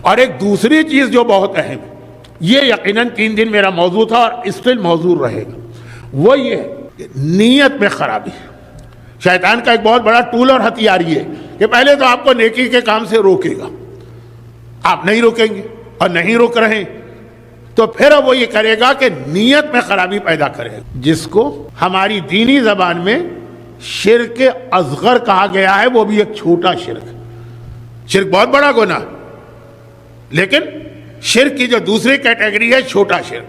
اور ایک دوسری چیز جو بہت اہم ہے، یہ یقیناً 3 دن میرا موضوع تھا اور اسٹل موضوع رہے گا، وہ یہ ہے کہ نیت میں خرابی۔ شیطان کا ایک بہت بڑا ٹول اور ہتھیار یہ ہے کہ پہلے تو آپ کو نیکی کے کام سے روکے گا، آپ نہیں روکیں گے اور نہیں روک رہے ہیں تو پھر وہ یہ کرے گا کہ نیت میں خرابی پیدا کرے گا، جس کو ہماری دینی زبان میں شرک اصغر کہا گیا ہے۔ وہ بھی ایک چھوٹا شرک بہت بڑا گناہ، لیکن شرک کی جو دوسری کیٹیگری ہے چھوٹا شرک،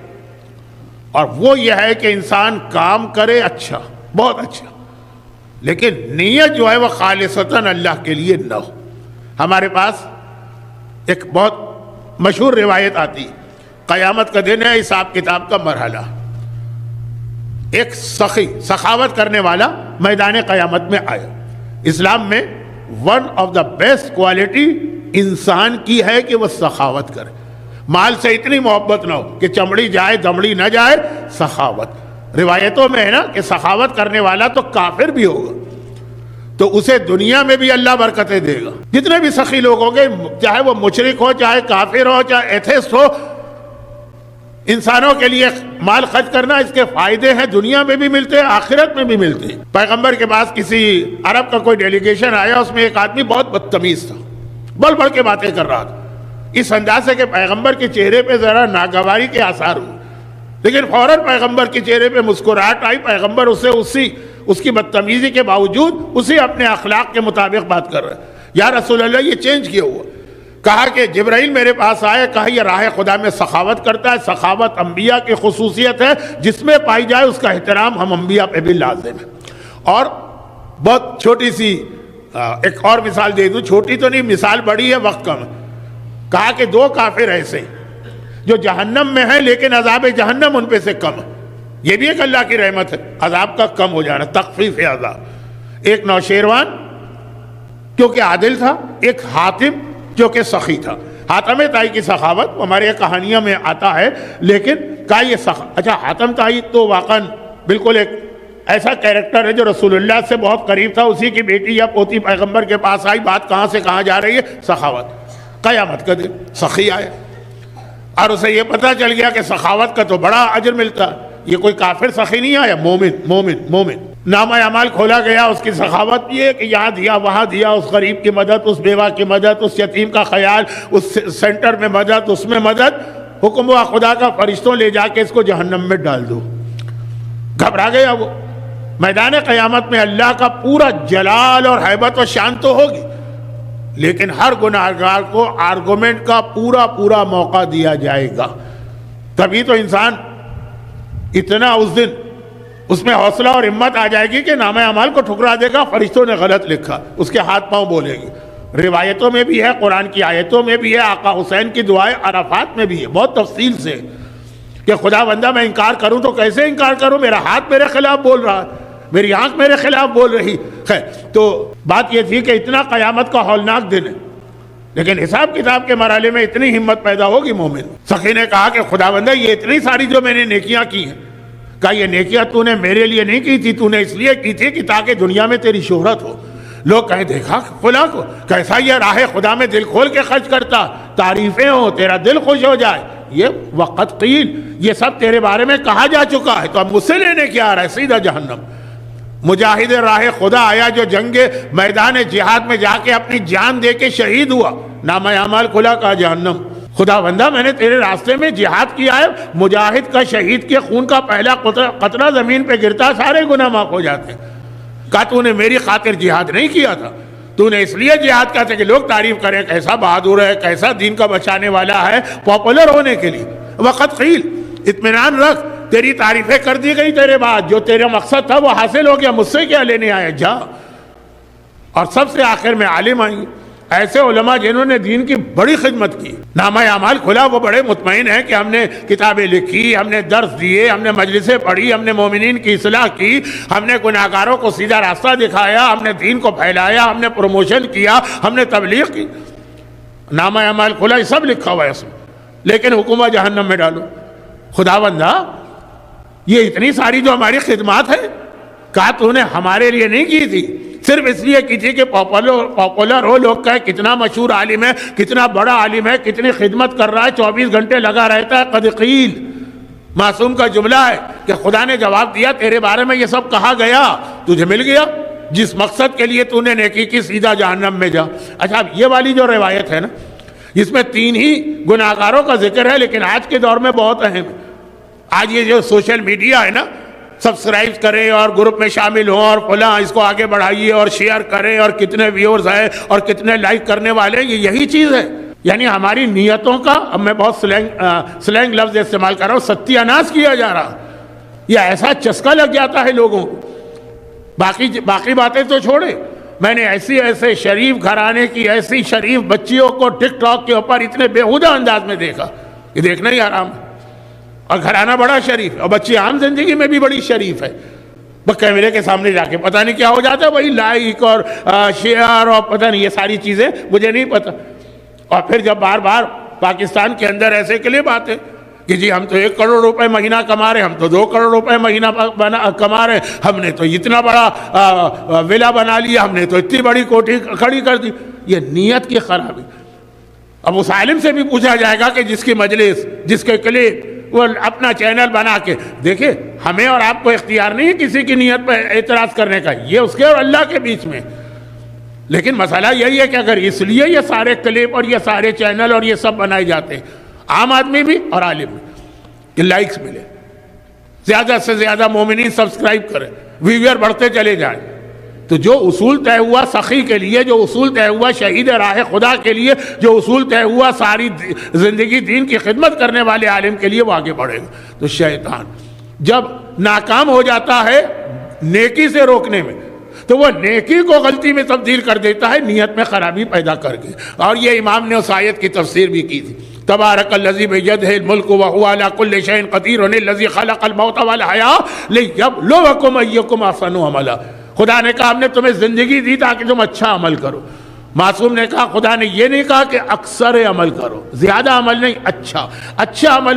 اور وہ یہ ہے کہ انسان کام کرے اچھا، بہت اچھا، لیکن نیت جو ہے وہ خالصتاً اللہ کے لیے نہ ہو۔ ہمارے پاس ایک بہت مشہور روایت آتی، قیامت کا دن ہے، حساب کتاب کا مرحلہ، ایک سخی سخاوت کرنے والا میدان قیامت میں آیا۔ اسلام میں one of the best quality انسان کی ہے کہ وہ سخاوت کرے، مال سے اتنی محبت نہ ہو کہ چمڑی جائے دمڑی نہ جائے، سخاوت۔ روایتوں میں ہے نا کہ سخاوت کرنے والا تو کافر بھی ہوگا تو اسے دنیا میں بھی اللہ برکتیں دے گا۔ جتنے بھی سخی لوگ ہوں گے، چاہے وہ مشرک ہو، چاہے کافر ہو، چاہے ایتھسٹ ہو، انسانوں کے لیے مال خرچ کرنا اس کے فائدے ہیں، دنیا میں بھی ملتے ہیں، آخرت میں بھی ملتے ہیں۔ پیغمبر کے پاس کسی عرب کا کوئی ڈیلیگیشن آیا، اس میں ایک آدمی بہت بدتمیز تھا، بڑھ بڑھ کے باتیں کر رہا تھا، اس انداز سے کہ پیغمبر کے چہرے پہ ذرا ناگواری کے آثار ہوئے، لیکن فوراً پیغمبر کے چہرے پہ مسکراہٹ آئی۔ پیغمبر اس کی بدتمیزی کے باوجود اسی اپنے اخلاق کے مطابق بات کر رہے ہیں۔ یا رسول اللہ، یہ چینج کیا ہوا؟ کہا کہ جبرائیل میرے پاس آئے، کہا یہ راہ خدا میں سخاوت کرتا ہے، سخاوت انبیاء کی خصوصیت ہے، جس میں پائی جائے اس کا احترام ہم انبیاء پہ بھی لازم ہے۔ اور بہت چھوٹی سی ایک اور مثال دے دوں، چھوٹی تو نہیں، مثال بڑی ہے، وقت کم ہے۔ کہا کہ 2 کافر ایسے جو جہنم میں ہیں لیکن عذاب جہنم ان پہ سے کم ہے، یہ بھی ایک اللہ کی رحمت ہے، عذاب کا کم ہو جانا، تخفیف عذاب۔ ایک نوشیروان کیونکہ عادل تھا، ایک حاتم جو کہ سخی تھا۔ حاتم تائی کی سخاوت ہمارے یہ کہانیاں میں آتا ہے، لیکن کہا یہ اچھا حاتم تائی تو واقعاً بالکل ایک ایسا کیریکٹر ہے جو رسول اللہ سے بہت قریب تھا، اسی کی بیٹی یا پوتی پیغمبر کے پاس آئی، بات کہاں سے کہاں جا رہی ہے، سخاوت۔ قیامت کا دن سخی آیا اور اسے یہ پتہ چل گیا کہ سخاوت کا تو بڑا اجر ملتا ہے، یہ کوئی کافر سخی نہیں آیا، مومن۔ نامہ اعمال کھولا گیا، اس کی سخاوت یہ کہ یہاں دیا، وہاں دیا، اس غریب کی مدد، اس بیوہ کی مدد، اس یتیم کا خیال، اس سینٹر میں مدد، اس میں مدد۔ حکم ہوا خدا کا، فرشتوں لے جا کے اس کو جہنم میں ڈال دو۔ گھبرا گیا وہ۔ میدان قیامت میں اللہ کا پورا جلال اور ہیبت و شان تو ہوگی، لیکن ہر گناہگار کو آرگومنٹ کا پورا موقع دیا جائے گا۔ تبھی تو انسان اتنا اس دن اس میں حوصلہ اور ہمت آ جائے گی کہ نامہ اعمال کو ٹھکرا دے گا، فرشتوں نے غلط لکھا، اس کے ہاتھ پاؤں بولے گی۔ روایتوں میں بھی ہے، قرآن کی آیتوں میں بھی ہے، آقا حسین کی دعائیں عرفات میں بھی ہے، بہت تفصیل سے کہ خدا بندہ میں انکار کروں تو کیسے انکار کروں، میرا ہاتھ میرے خلاف بول رہا ہے، میری آنکھ میرے خلاف بول رہی۔ خیر، تو بات یہ تھی کہ اتنا قیامت کا ہولناک دن ہے، لیکن حساب کتاب کے مرحلے میں اتنی ہمت پیدا ہوگی مومن۔ سخی نے کہا کہ خدا بندہ یہ اتنی ساری جو میں نے نیکیاں کی ہیں، کہا یہ نیکیاں تو نے میرے لیے نہیں کی تھی، تو نے اس لیے کی تھی کہ تاکہ دنیا میں تیری شہرت ہو، لوگ کہیں دیکھا فلاں کو کیسا یہ راہ خدا میں دل کھول کے خرچ کرتا، تعریفیں ہوں، تیرا دل خوش ہو جائے۔ یہ وقت قیل، یہ سب تیرے بارے میں کہا جا چکا ہے، تو اب مجھ سے لینے کیا آ رہا ہے، سیدھا جہنم۔ مجاہد راہ خدا آیا جو جنگ میدان جہاد میں جا کے اپنی جان دے کے شہید ہوا، نامہ اعمال کھلا، کہا جہنم۔ خدا بندہ میں نے تیرے راستے میں جہاد کیا ہے، مجاہد کا شہید کے خون کا پہلا قطرہ زمین پہ گرتا سارے گناہ معاف ہو جاتے ہیں۔ کہا تو نے میری خاطر جہاد نہیں کیا تھا، تو نے اس لیے جہاد کیا تھا کہ لوگ تعریف کریں کیسا بہادر ہے، کیسا دین کا بچانے والا ہے، پاپولر ہونے کے لیے۔ وقت قیل، اطمینان رکھ، تیری تعریفیں کر دی گئی، تیرے بعد جو تیرا مقصد تھا وہ حاصل ہو گیا، مجھ سے کیا لینے آیا، جا۔ اور سب سے آخر میں عالم آئیں، ایسے علماء جنہوں نے دین کی بڑی خدمت کی۔ نامہ اعمال کھلا، وہ بڑے مطمئن ہیں کہ ہم نے کتابیں لکھی، ہم نے درس دیے، ہم نے مجلسیں پڑھی، ہم نے مومنین کی اصلاح کی، ہم نے گناہگاروں کو سیدھا راستہ دکھایا، ہم نے دین کو پھیلایا، ہم نے پروموشن کیا، ہم نے تبلیغ کی۔ نامہ اعمال کھلا، یہ سب لکھا ہوا ہے اس میں، لیکن حکومت جہنم میں ڈالو۔ خدا بندہ یہ اتنی ساری جو ہماری خدمات ہے، کہا تو نے ہمارے لیے نہیں کی تھی، صرف اس لیے کی تھی کہ پاپولر ہو، لوگ کہے کتنا مشہور عالم ہے، کتنا بڑا عالم ہے، کتنی خدمت کر رہا ہے، 24 گھنٹے لگا رہتا ہے. قد قیل، معصوم کا جملہ ہے کہ خدا نے جواب دیا تیرے بارے میں یہ سب کہا گیا، تجھے مل گیا، جس مقصد کے لیے تو نے نیکی کی سیدھا جہنم میں جا. اچھا یہ والی جو روایت ہے نا، اس میں 3 ہی گناہگاروں کا ذکر ہے، لیکن آج کے دور میں بہت اہم ہے. آج یہ جو سوشل میڈیا ہے نا، سبسکرائب کریں اور گروپ میں شامل ہوں اور فلاں اس کو آگے بڑھائیے اور شیئر کریں اور کتنے ویورز ہیں اور کتنے لائک کرنے والے ہیں، یہ یہی چیز ہے. یعنی ہماری نیتوں کا، اب میں بہت سلینگ لفظ استعمال کر رہا ہوں، ستیہ ناش کیا جا رہا. یہ ایسا چسکا لگ جاتا ہے لوگوں کو. باقی باتیں تو چھوڑے، میں نے ایسے شریف گھرانے کی ایسی شریف بچیوں کو ٹک ٹاک کے اوپر اتنے بےہودہ انداز میں دیکھا، یہ دیکھنا ہی حرام ہے. اور گھرانہ بڑا شریف ہے اور بچی عام زندگی میں بھی بڑی شریف ہے، بس کیمرے کے سامنے جا کے پتہ نہیں کیا ہو جاتا ہے، وہی لائک اور شیئر اور پتہ نہیں یہ ساری چیزیں مجھے نہیں پتہ. اور پھر جب بار بار پاکستان کے اندر ایسے کلپ آتے کہ جی ہم تو 1 کروڑ روپے مہینہ کما رہے ہیں، ہم تو 2 کروڑ روپے مہینہ کما رہے ہیں، ہم نے تو اتنا بڑا ولا بنا لیا، ہم نے تو اتنی بڑی کوٹھی کھڑی کر دی. یہ نیت کی خرابی. اب اس عالم سے بھی پوچھا جائے گا کہ جس کی مجلس، جس کے کلپ، وہ اپنا چینل بنا کے دیکھیں، ہمیں اور آپ کو اختیار نہیں ہے کسی کی نیت پہ اعتراض کرنے کا، یہ اس کے اور اللہ کے بیچ میں. لیکن مسئلہ یہی ہے کہ اگر اس لیے یہ سارے کلپ اور یہ سارے چینل اور یہ سب بنائے جاتے ہیں، عام آدمی بھی اور عالم بھی، کہ لائکس ملے، زیادہ سے زیادہ مومنین سبسکرائب کریں، ویور بڑھتے چلے جائیں، تو جو اصول طے ہوا سخی کے لیے، جو اصول طے ہوا شہید راہ خدا کے لیے، جو اصول طے ہوا ساری زندگی دین کی خدمت کرنے والے عالم کے لیے، وہ آگے بڑھے گا. تو شیطان جب ناکام ہو جاتا ہے نیکی سے روکنے میں، تو وہ نیکی کو غلطی میں تبدیل کر دیتا ہے، نیت میں خرابی پیدا کر کے. اور یہ امام نے اس آیت کی تفسیر بھی کی تھی، تبارک الذی بیدہ الملک وہو علی کل شیء قدیر الذی خلق الموت والحیاۃ لیبلوکم ایکم احسن عملا. خدا نے کہا ہم نے تمہیں زندگی دی تاکہ تم اچھا عمل کرو. معصوم نے کہا خدا نے یہ نہیں کہا کہ اکثر عمل کرو، زیادہ عمل نہیں، اچھا عمل